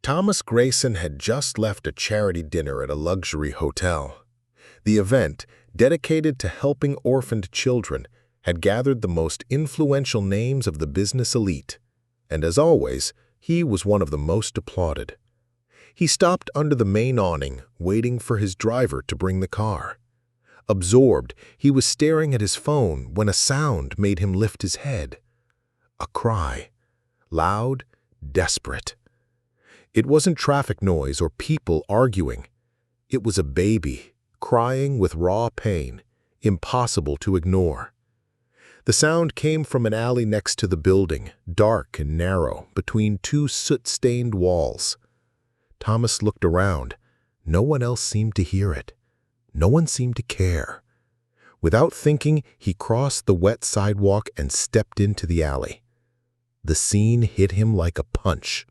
Thomas Grayson had just left a charity dinner at a luxury hotel. The event, dedicated to helping orphaned children, had gathered the most influential names of the business elite, and as always, he was one of the most applauded. He stopped under the main awning, waiting for his driver to bring the car. Absorbed, he was staring at his phone when a sound made him lift his head. A cry. Loud, desperate. It wasn't traffic noise or people arguing. It was a baby, crying with raw pain, impossible to ignore. The sound came from an alley next to the building, dark and narrow, between two soot-stained walls. Thomas looked around. No one else seemed to hear it. No one seemed to care. Without thinking, he crossed the wet sidewalk and stepped into the alley. The scene hit him like a punch.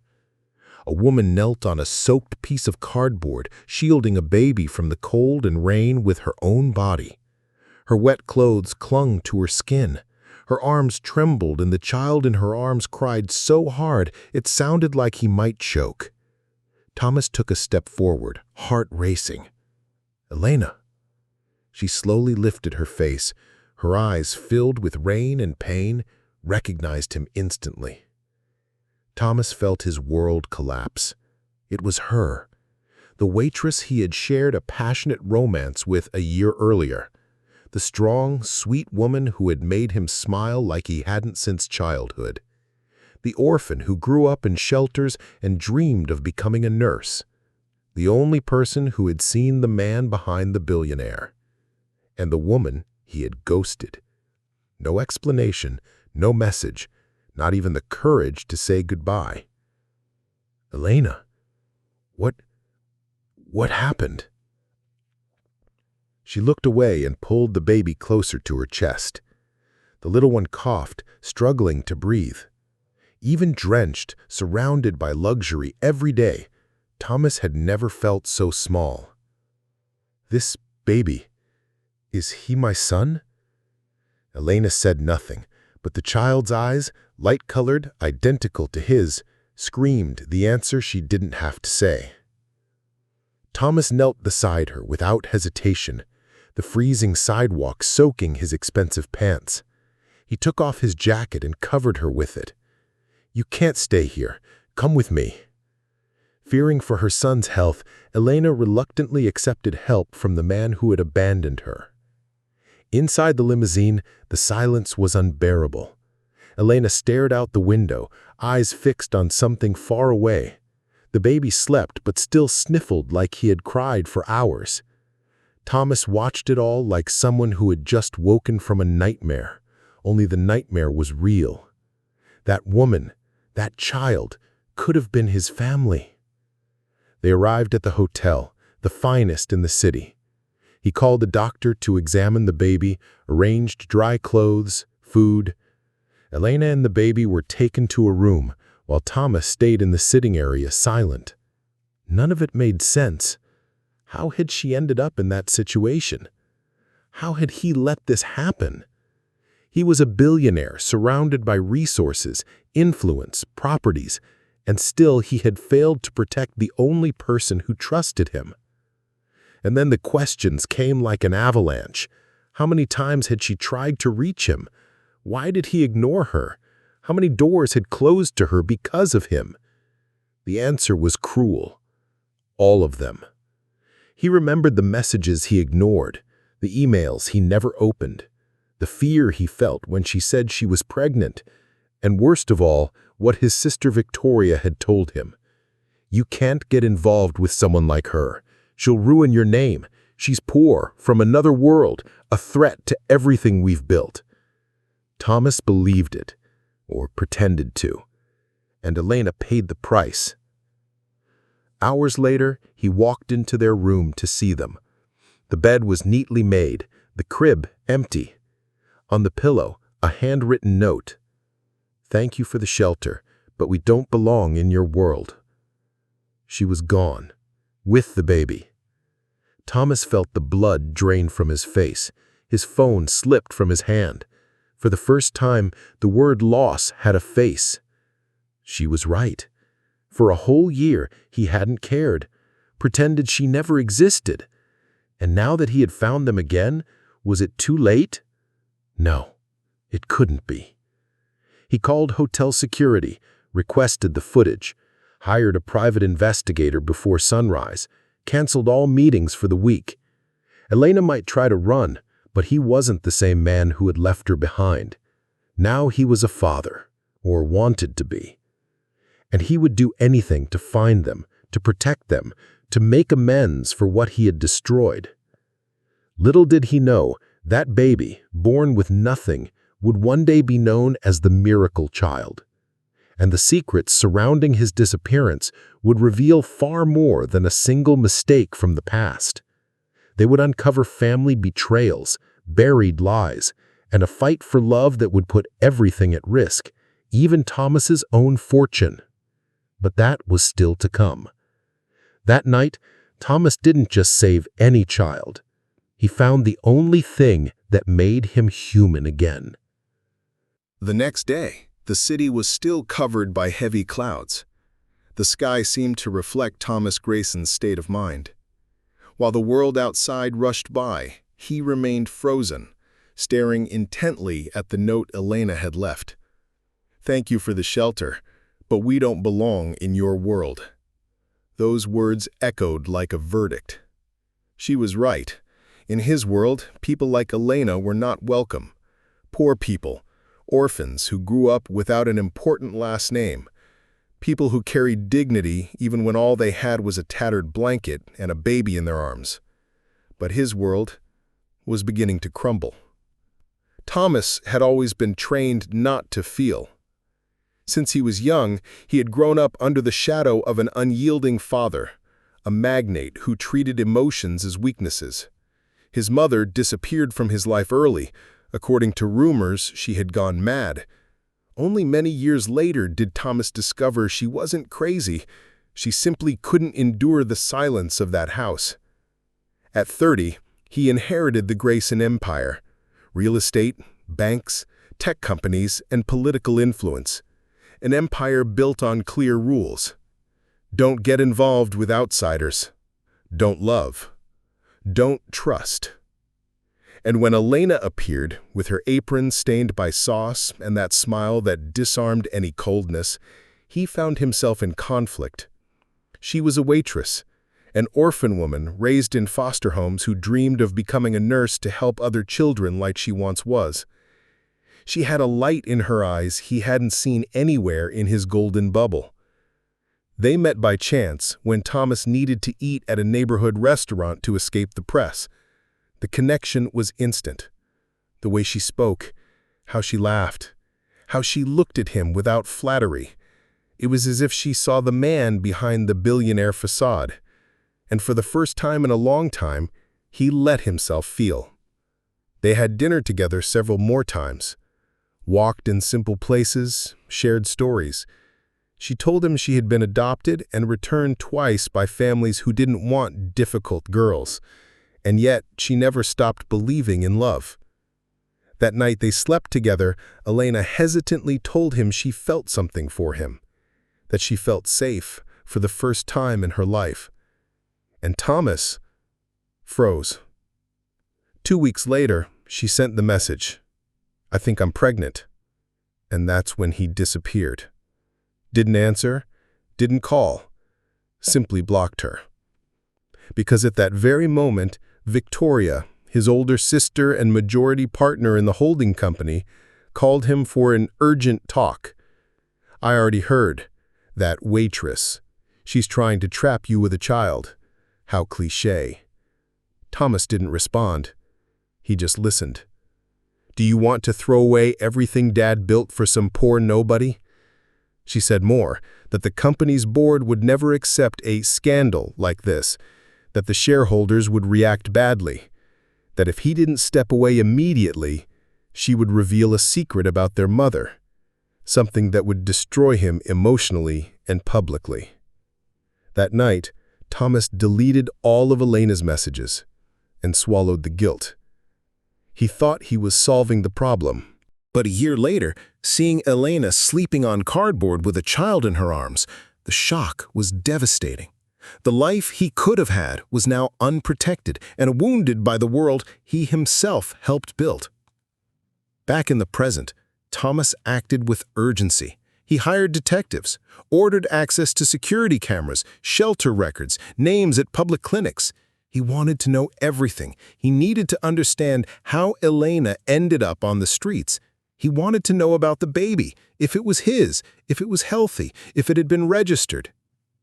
A woman knelt on a soaked piece of cardboard, shielding a baby from the cold and rain with her own body. Her wet clothes clung to her skin. Her arms trembled, and the child in her arms cried so hard it sounded like he might choke. Thomas took a step forward, heart racing. "Elena." She slowly lifted her face. Her eyes, filled with rain and pain, recognized him instantly. Thomas felt his world collapse. It was her, the waitress he had shared a passionate romance with a year earlier, the strong, sweet woman who had made him smile like he hadn't since childhood, the orphan who grew up in shelters and dreamed of becoming a nurse, the only person who had seen the man behind the billionaire, and the woman he had ghosted. No explanation, no message, not even the courage to say goodbye. "Elena, what happened?" She looked away and pulled the baby closer to her chest. The little one coughed, struggling to breathe. Even drenched, surrounded by luxury every day, Thomas had never felt so small. "This baby, is he my son?" Elena said nothing, but the child's eyes, light-colored, identical to his, screamed the answer she didn't have to say. Thomas knelt beside her without hesitation, the freezing sidewalk soaking his expensive pants. He took off his jacket and covered her with it. "You can't stay here. Come with me." Fearing for her son's health, Elena reluctantly accepted help from the man who had abandoned her. Inside the limousine, the silence was unbearable. Elena stared out the window, eyes fixed on something far away. The baby slept but still sniffled like he had cried for hours. Thomas watched it all like someone who had just woken from a nightmare, only the nightmare was real. That woman, that child, could have been his family. They arrived at the hotel, the finest in the city. He called a doctor to examine the baby, arranged dry clothes, food. Elena and the baby were taken to a room, while Thomas stayed in the sitting area silent. None of it made sense. How had she ended up in that situation? How had he let this happen? He was a billionaire surrounded by resources, influence, properties, and still he had failed to protect the only person who trusted him. And then the questions came like an avalanche. How many times had she tried to reach him? Why did he ignore her? How many doors had closed to her because of him? The answer was cruel. All of them. He remembered the messages he ignored, the emails he never opened, the fear he felt when she said she was pregnant, and worst of all, what his sister Victoria had told him. "You can't get involved with someone like her. She'll ruin your name. She's poor, from another world, a threat to everything we've built." Thomas believed it, or pretended to, and Elena paid the price. Hours later, he walked into their room to see them. The bed was neatly made, the crib empty. On the pillow, a handwritten note. "Thank you for the shelter, but we don't belong in your world." She was gone, with the baby. Thomas felt the blood drain from his face. His phone slipped from his hand. For the first time, the word loss had a face. She was right. For a whole year, he hadn't cared, pretended she never existed. And now that he had found them again, was it too late? No, it couldn't be. He called hotel security, requested the footage, hired a private investigator before sunrise, canceled all meetings for the week. Elena might try to run, but he wasn't the same man who had left her behind. Now he was a father, or wanted to be. And he would do anything to find them, to protect them, to make amends for what he had destroyed. Little did he know, that baby, born with nothing, would one day be known as the miracle child. And the secrets surrounding his disappearance would reveal far more than a single mistake from the past. They would uncover family betrayals, buried lies, and a fight for love that would put everything at risk, even Thomas's own fortune. But that was still to come. That night, Thomas didn't just save any child. He found the only thing that made him human again. The next day, the city was still covered by heavy clouds. The sky seemed to reflect Thomas Grayson's state of mind. While the world outside rushed by, he remained frozen, staring intently at the note Elena had left. "Thank you for the shelter, but we don't belong in your world." Those words echoed like a verdict. She was right. In his world, people like Elena were not welcome. Poor people, orphans who grew up without an important last name, people who carried dignity even when all they had was a tattered blanket and a baby in their arms. But his world was beginning to crumble. Thomas had always been trained not to feel. Since he was young, he had grown up under the shadow of an unyielding father, a magnate who treated emotions as weaknesses. His mother disappeared from his life early. According to rumors, she had gone mad. Only many years later did Thomas discover she wasn't crazy. She simply couldn't endure the silence of that house. At 30, he inherited the Grayson empire: real estate, banks, tech companies, and political influence. An empire built on clear rules. Don't get involved with outsiders. Don't love. Don't trust. And when Elena appeared, with her apron stained by sauce and that smile that disarmed any coldness, he found himself in conflict. She was a waitress, an orphan woman raised in foster homes who dreamed of becoming a nurse to help other children like she once was. She had a light in her eyes he hadn't seen anywhere in his golden bubble. They met by chance when Thomas needed to eat at a neighborhood restaurant to escape the press. The connection was instant. The way she spoke, how she laughed, how she looked at him without flattery. It was as if she saw the man behind the billionaire facade. And for the first time in a long time, he let himself feel. They had dinner together several more times, walked in simple places, shared stories. She told him she had been adopted and returned twice by families who didn't want difficult girls, and yet she never stopped believing in love. That night they slept together, Elena hesitantly told him she felt something for him, that she felt safe for the first time in her life. And Thomas froze. 2 weeks later, she sent the message, "I think I'm pregnant." And that's when he disappeared. Didn't answer, didn't call, simply blocked her. Because at that very moment, Victoria, his older sister and majority partner in the holding company, called him for an urgent talk. "I already heard. That waitress. She's trying to trap you with a child." How cliché. Thomas didn't respond. He just listened. "Do you want to throw away everything Dad built for some poor nobody?" She said more, that the company's board would never accept a scandal like this, that the shareholders would react badly, that if he didn't step away immediately, she would reveal a secret about their mother, something that would destroy him emotionally and publicly. That night, Thomas deleted all of Elena's messages and swallowed the guilt. He thought he was solving the problem. But a year later, seeing Elena sleeping on cardboard with a child in her arms, the The shock was devastating. The life he could have had was now unprotected and wounded by the world he himself helped build. Back in the present, Thomas acted with urgency. He hired detectives, ordered access to security cameras, shelter records, names at public clinics. He wanted to know everything. He needed to understand how Elena ended up on the streets. He wanted to know about the baby, if it was his, if it was healthy, if it had been registered.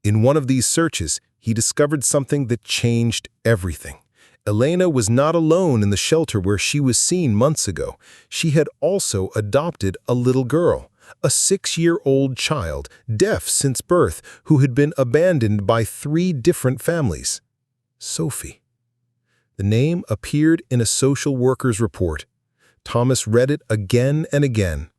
In one of these searches, he discovered something that changed everything. Elena was not alone in the shelter where she was seen months ago. She had also adopted a little girl, a 6-year-old child, deaf since birth, who had been abandoned by 3 different families. Sophie. The name appeared in a social worker's report. Thomas read it again and again.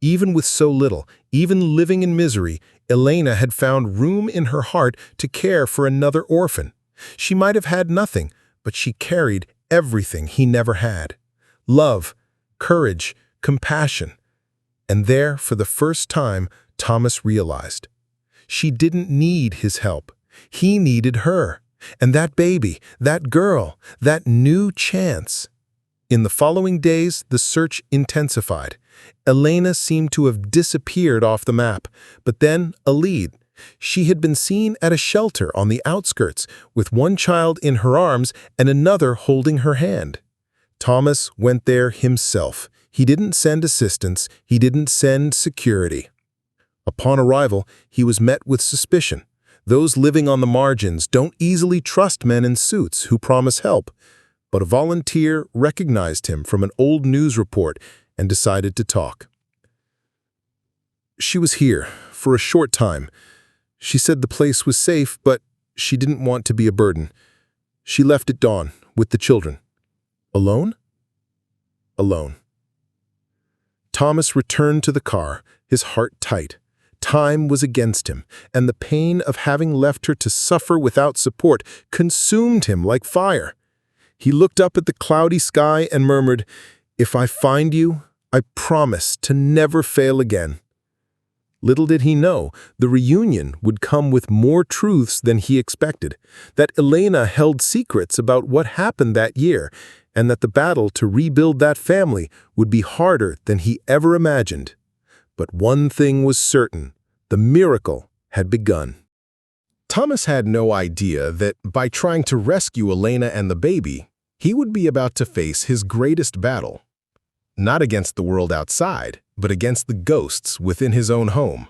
Even with so little, even living in misery, Elena had found room in her heart to care for another orphan. She might have had nothing, but she carried everything he never had. Love, courage, compassion. And there, for the first time, Thomas realized. She didn't need his help. He needed her. And that baby, that girl, that new chance. In the following days, the search intensified. Elena seemed to have disappeared off the map, but then a lead. She had been seen at a shelter on the outskirts, with one child in her arms and another holding her hand. Thomas went there himself. He didn't send assistance. He didn't send security. Upon arrival, he was met with suspicion. Those living on the margins don't easily trust men in suits who promise help. But a volunteer recognized him from an old news report and decided to talk. She was here for a short time. She said the place was safe, but she didn't want to be a burden. She left at dawn with the children. Alone? Alone. Thomas returned to the car, his heart tight. Time was against him, and the pain of having left her to suffer without support consumed him like fire. He looked up at the cloudy sky and murmured, "If I find you, I promise to never fail again." Little did he know, the reunion would come with more truths than he expected, that Elena held secrets about what happened that year, and that the battle to rebuild that family would be harder than he ever imagined. But one thing was certain, the miracle had begun. Thomas had no idea that by trying to rescue Elena and the baby, he would be about to face his greatest battle. Not against the world outside, but against the ghosts within his own home.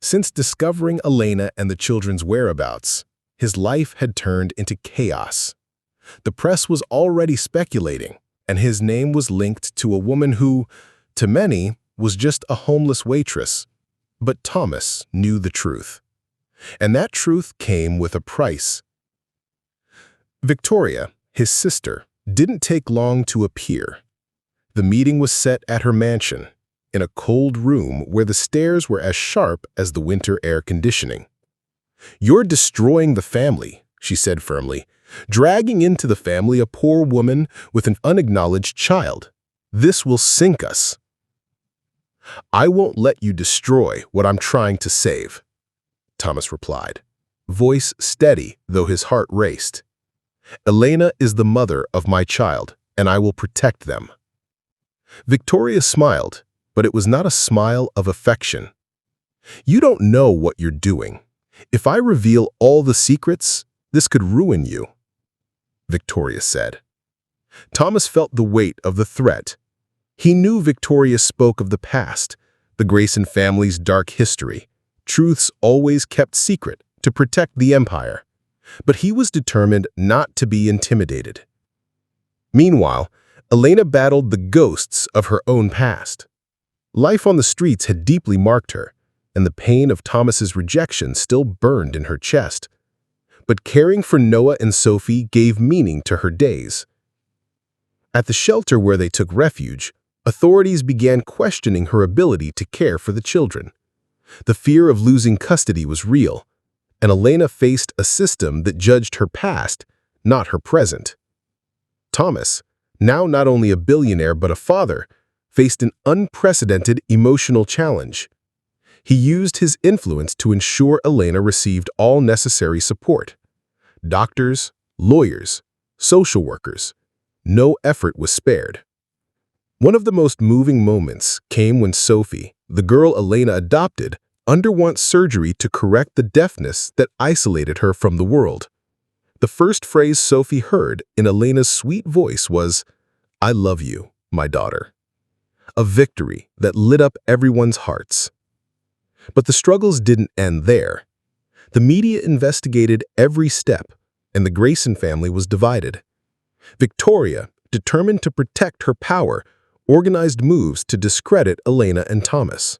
Since discovering Elena and the children's whereabouts, his life had turned into chaos. The press was already speculating, and his name was linked to a woman who, to many, was just a homeless waitress. But Thomas knew the truth. And that truth came with a price. Victoria, his sister, didn't take long to appear. The meeting was set at her mansion, in a cold room where the stairs were as sharp as the winter air conditioning. "You're destroying the family," she said firmly, "dragging into the family a poor woman with an unacknowledged child. This will sink us." "I won't let you destroy what I'm trying to save," Thomas replied, voice steady though his heart raced. "Elena is the mother of my child, and I will protect them." Victoria smiled, but it was not a smile of affection. "You don't know what you're doing. If I reveal all the secrets, this could ruin you," Victoria said. Thomas felt the weight of the threat. He knew Victoria spoke of the past, the Grayson family's dark history, truths always kept secret to protect the empire. But he was determined not to be intimidated. Meanwhile, Elena battled the ghosts of her own past. Life on the streets had deeply marked her, and the pain of Thomas's rejection still burned in her chest. But caring for Noah and Sophie gave meaning to her days. At the shelter where they took refuge, authorities began questioning her ability to care for the children. The fear of losing custody was real, and Elena faced a system that judged her past, not her present. Thomas, now not only a billionaire but a father, faced an unprecedented emotional challenge. He used his influence to ensure Elena received all necessary support. Doctors, lawyers, social workers. No effort was spared. One of the most moving moments came when Sophie, the girl Elena adopted, underwent surgery to correct the deafness that isolated her from the world. The first phrase Sophie heard in Elena's sweet voice was, "I love you, my daughter." A victory that lit up everyone's hearts. But the struggles didn't end there. The media investigated every step, and the Grayson family was divided. Victoria, determined to protect her power, organized moves to discredit Elena and Thomas.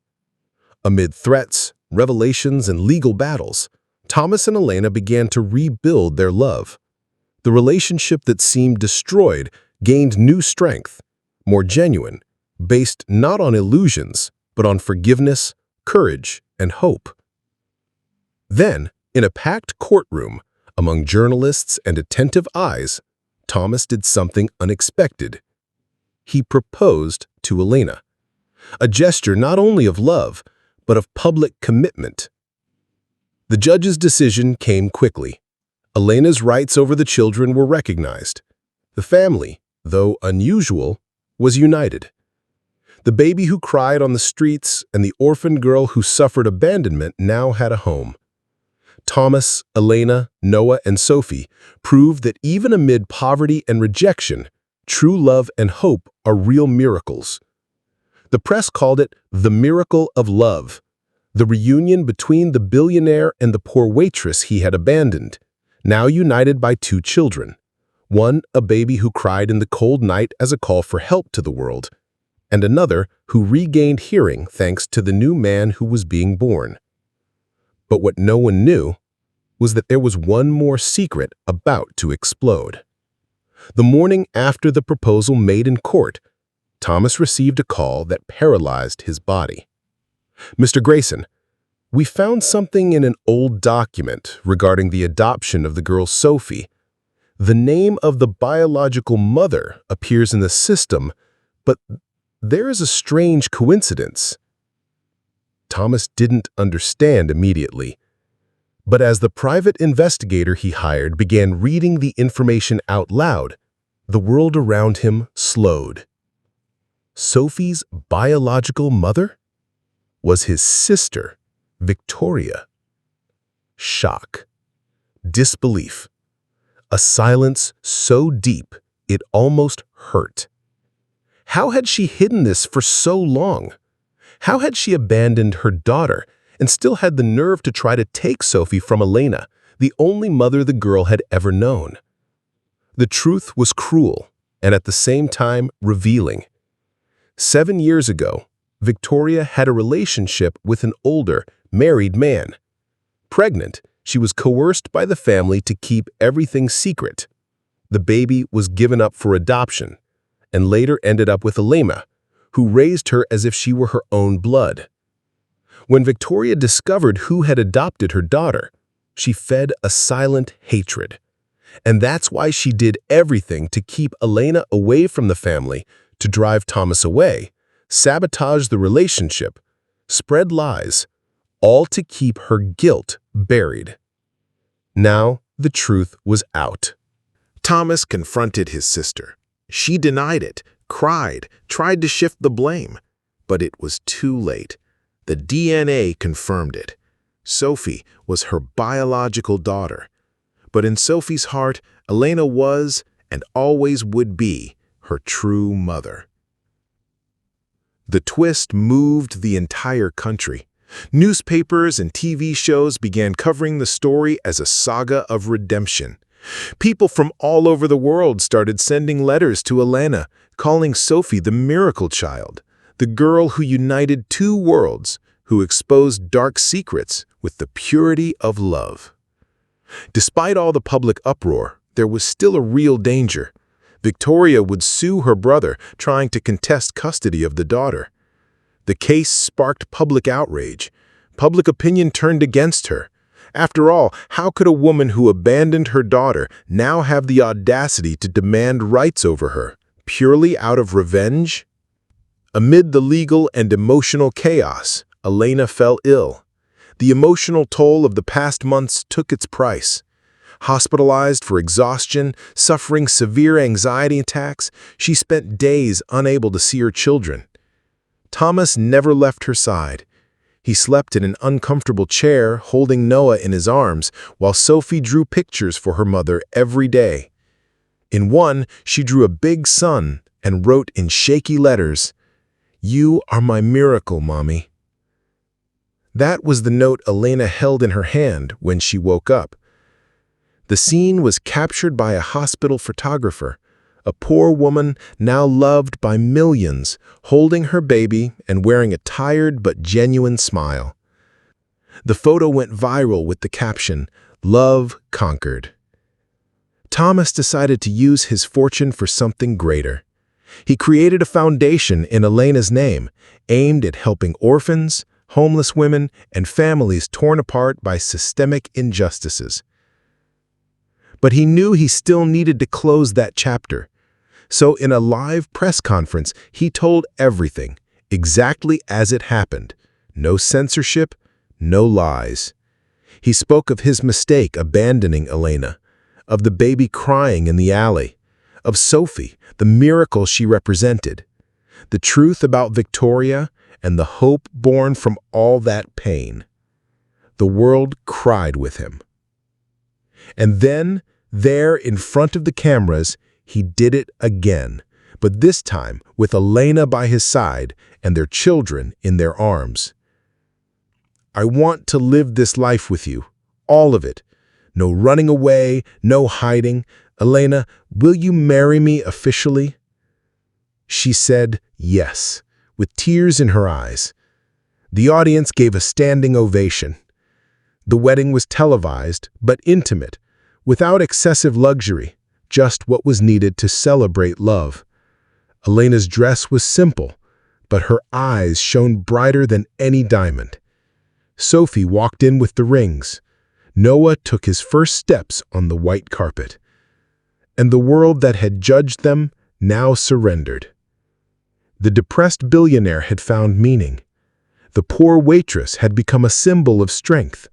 Amid threats, revelations, and legal battles, Thomas and Elena began to rebuild their love. The relationship that seemed destroyed gained new strength, more genuine, based not on illusions, but on forgiveness, courage, and hope. Then, in a packed courtroom, among journalists and attentive eyes, Thomas did something unexpected. He proposed to Elena, a gesture not only of love, but of public commitment. The judge's decision came quickly. Elena's rights over the children were recognized. The family, though unusual, was united. The baby who cried on the streets and the orphaned girl who suffered abandonment now had a home. Thomas, Elena, Noah, and Sophie proved that even amid poverty and rejection, true love and hope are real miracles. The press called it the miracle of love, the reunion between the billionaire and the poor waitress he had abandoned, now united by two children. One, a baby who cried in the cold night as a call for help to the world, and another who regained hearing thanks to the new man who was being born. But what no one knew was that there was one more secret about to explode. The morning after the proposal made in court, Thomas received a call that paralyzed his body. "Mr. Grayson, we found something in an old document regarding the adoption of the girl Sophie. The name of the biological mother appears in the system, but there is a strange coincidence." Thomas didn't understand immediately, but as the private investigator he hired began reading the information out loud, the world around him slowed. Sophie's biological mother was his sister, Victoria. Shock, disbelief, a silence so deep it almost hurt. How had she hidden this for so long? How had she abandoned her daughter and still had the nerve to try to take Sophie from Elena, the only mother the girl had ever known? The truth was cruel and at the same time revealing. 7 years ago, Victoria had a relationship with an older, married man. Pregnant, she was coerced by the family to keep everything secret. The baby was given up for adoption and later ended up with Elena, who raised her as if she were her own blood. When Victoria discovered who had adopted her daughter, she fed a silent hatred. And that's why she did everything to keep Elena away from the family, to drive Thomas away, sabotage the relationship, spread lies, all to keep her guilt buried. Now the truth was out. Thomas confronted his sister. She denied it, cried, tried to shift the blame. But it was too late. The DNA confirmed it. Sophie was her biological daughter. But in Sophie's heart, Elena was, and always would be, her true mother. The twist moved the entire country. Newspapers and TV shows began covering the story as a saga of redemption. People from all over the world started sending letters to Elena, calling Sophie the miracle child, the girl who united two worlds, who exposed dark secrets with the purity of love. Despite all the public uproar, there was still a real danger. Victoria would sue her brother, trying to contest custody of the daughter. The case sparked public outrage. Public opinion turned against her. After all, how could a woman who abandoned her daughter now have the audacity to demand rights over her, purely out of revenge? Amid the legal and emotional chaos, Elena fell ill. The emotional toll of the past months took its price. Hospitalized for exhaustion, suffering severe anxiety attacks, she spent days unable to see her children. Thomas never left her side. He slept in an uncomfortable chair, holding Noah in his arms, while Sophie drew pictures for her mother every day. In one, she drew a big sun and wrote in shaky letters, "You are my miracle, Mommy." That was the note Elena held in her hand when she woke up. The scene was captured by a hospital photographer, a poor woman now loved by millions, holding her baby and wearing a tired but genuine smile. The photo went viral with the caption, "Love conquered." Thomas decided to use his fortune for something greater. He created a foundation in Elena's name, aimed at helping orphans, homeless women, and families torn apart by systemic injustices. But he knew he still needed to close that chapter. So in a live press conference, he told everything, exactly as it happened. No censorship, no lies. He spoke of his mistake abandoning Elena, of the baby crying in the alley, of Sophie, the miracle she represented, the truth about Victoria, and the hope born from all that pain. The world cried with him. And then, there in front of the cameras, he did it again, but this time with Elena by his side and their children in their arms. "I want to live this life with you, all of it. No running away, no hiding. Elena, will you marry me officially?" She said yes, with tears in her eyes. The audience gave a standing ovation. The wedding was televised, but intimate, without excessive luxury, just what was needed to celebrate love. Elena's dress was simple, but her eyes shone brighter than any diamond. Sophie walked in with the rings. Noah took his first steps on the white carpet. And the world that had judged them now surrendered. The depressed billionaire had found meaning. The poor waitress had become a symbol of strength.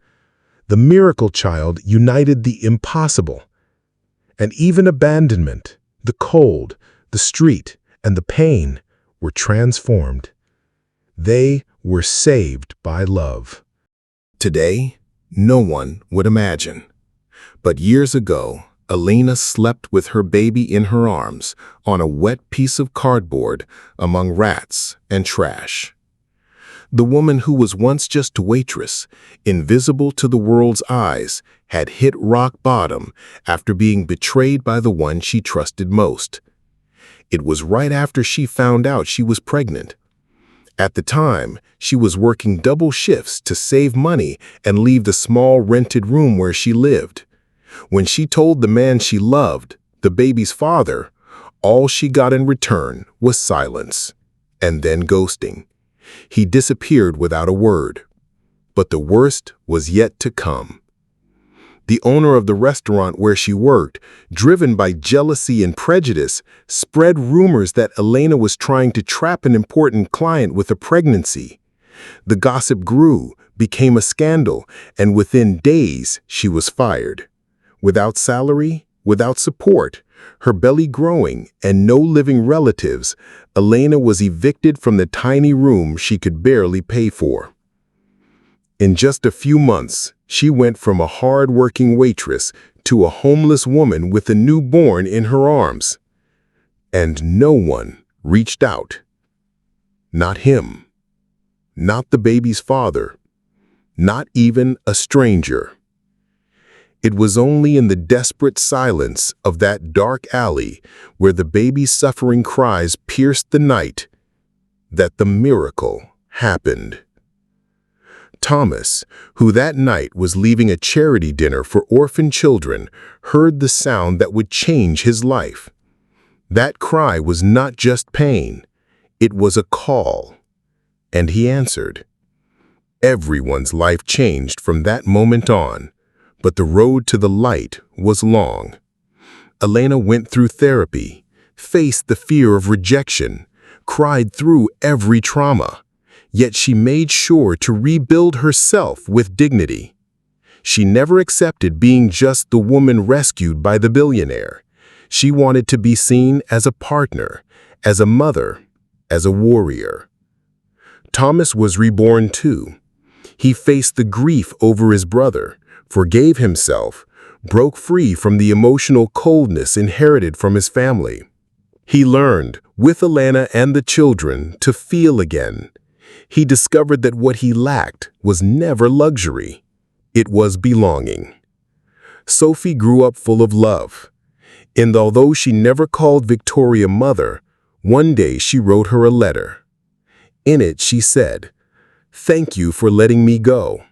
The miracle child united the impossible. And even abandonment, the cold, the street, and the pain were transformed. They were saved by love. Today, no one would imagine. But years ago, Elena slept with her baby in her arms on a wet piece of cardboard among rats and trash. The woman who was once just a waitress, invisible to the world's eyes, had hit rock bottom after being betrayed by the one she trusted most. It was right after she found out she was pregnant. At the time, she was working double shifts to save money and leave the small rented room where she lived. When she told the man she loved, the baby's father, all she got in return was silence, and then ghosting. He disappeared without a word. But the worst was yet to come. The owner of the restaurant where she worked, driven by jealousy and prejudice, spread rumors that Elena was trying to trap an important client with a pregnancy. The gossip grew, became a scandal, and within days she was fired. Without salary, without support, her belly growing, and no living relatives, Elena was evicted from the tiny room she could barely pay for. In just a few months, she went from a hard-working waitress to a homeless woman with a newborn in her arms. And no one reached out. Not him. Not the baby's father. Not even a stranger. It was only in the desperate silence of that dark alley where the baby's suffering cries pierced the night that the miracle happened. Thomas, who that night was leaving a charity dinner for orphan children, heard the sound that would change his life. That cry was not just pain, it was a call. And he answered. Everyone's life changed from that moment on. But the road to the light was long. Elena went through therapy, faced the fear of rejection, cried through every trauma. yet she made sure to rebuild herself with dignity. She never accepted being just the woman rescued by the billionaire. She wanted to be seen as a partner, as a mother, as a warrior. Thomas was reborn too. He faced the grief over his brother, forgave himself, broke free from the emotional coldness inherited from his family. He learned, with Alana and the children, to feel again. He discovered that what he lacked was never luxury. It was belonging. Sophie grew up full of love. And although she never called Victoria mother, one day she wrote her a letter. In it she said, "Thank you for letting me go.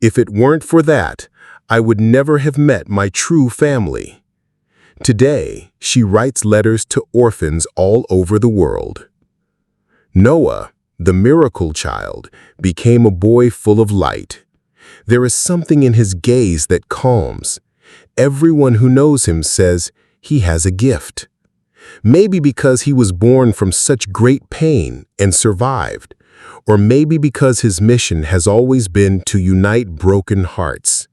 If it weren't for that, I would never have met my true family." Today, she writes letters to orphans all over the world. Noah, the miracle child, became a boy full of light. There is something in his gaze that calms. Everyone who knows him says he has a gift. Maybe because he was born from such great pain and survived, or maybe because his mission has always been to unite broken hearts.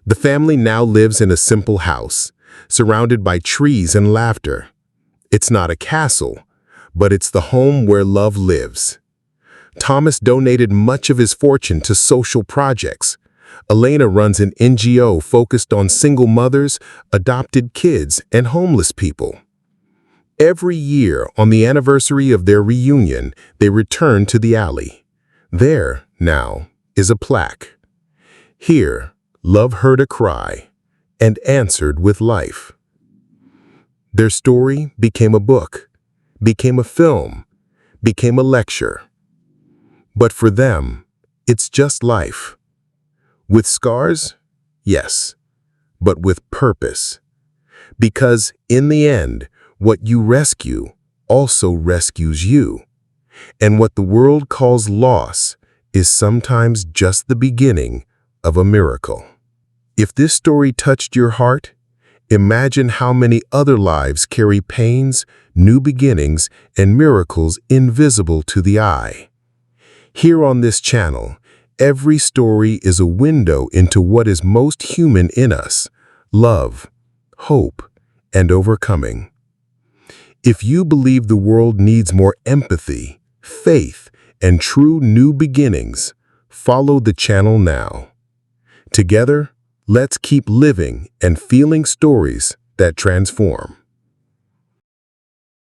The family now lives in a simple house, surrounded by trees and laughter. It's not a castle, but it's the home where love lives. Thomas donated much of his fortune to social projects. Alana runs an NGO focused on single mothers, adopted kids, and homeless people. Every year, on the anniversary of their reunion, they return to the alley. There, now, is a plaque. Here, love heard a cry and answered with life. Their story became a book, became a film, became a lecture. But for them, it's just life. With scars? Yes, but with purpose. Because in the end, what you rescue also rescues you. And what the world calls loss is sometimes just the beginning of a miracle. If this story touched your heart, imagine how many other lives carry pains, new beginnings, and miracles invisible to the eye. Here on this channel, every story is a window into what is most human in us: love, hope, and overcoming. If you believe the world needs more empathy, faith, and true new beginnings, follow the channel now. Together, let's keep living and feeling stories that transform.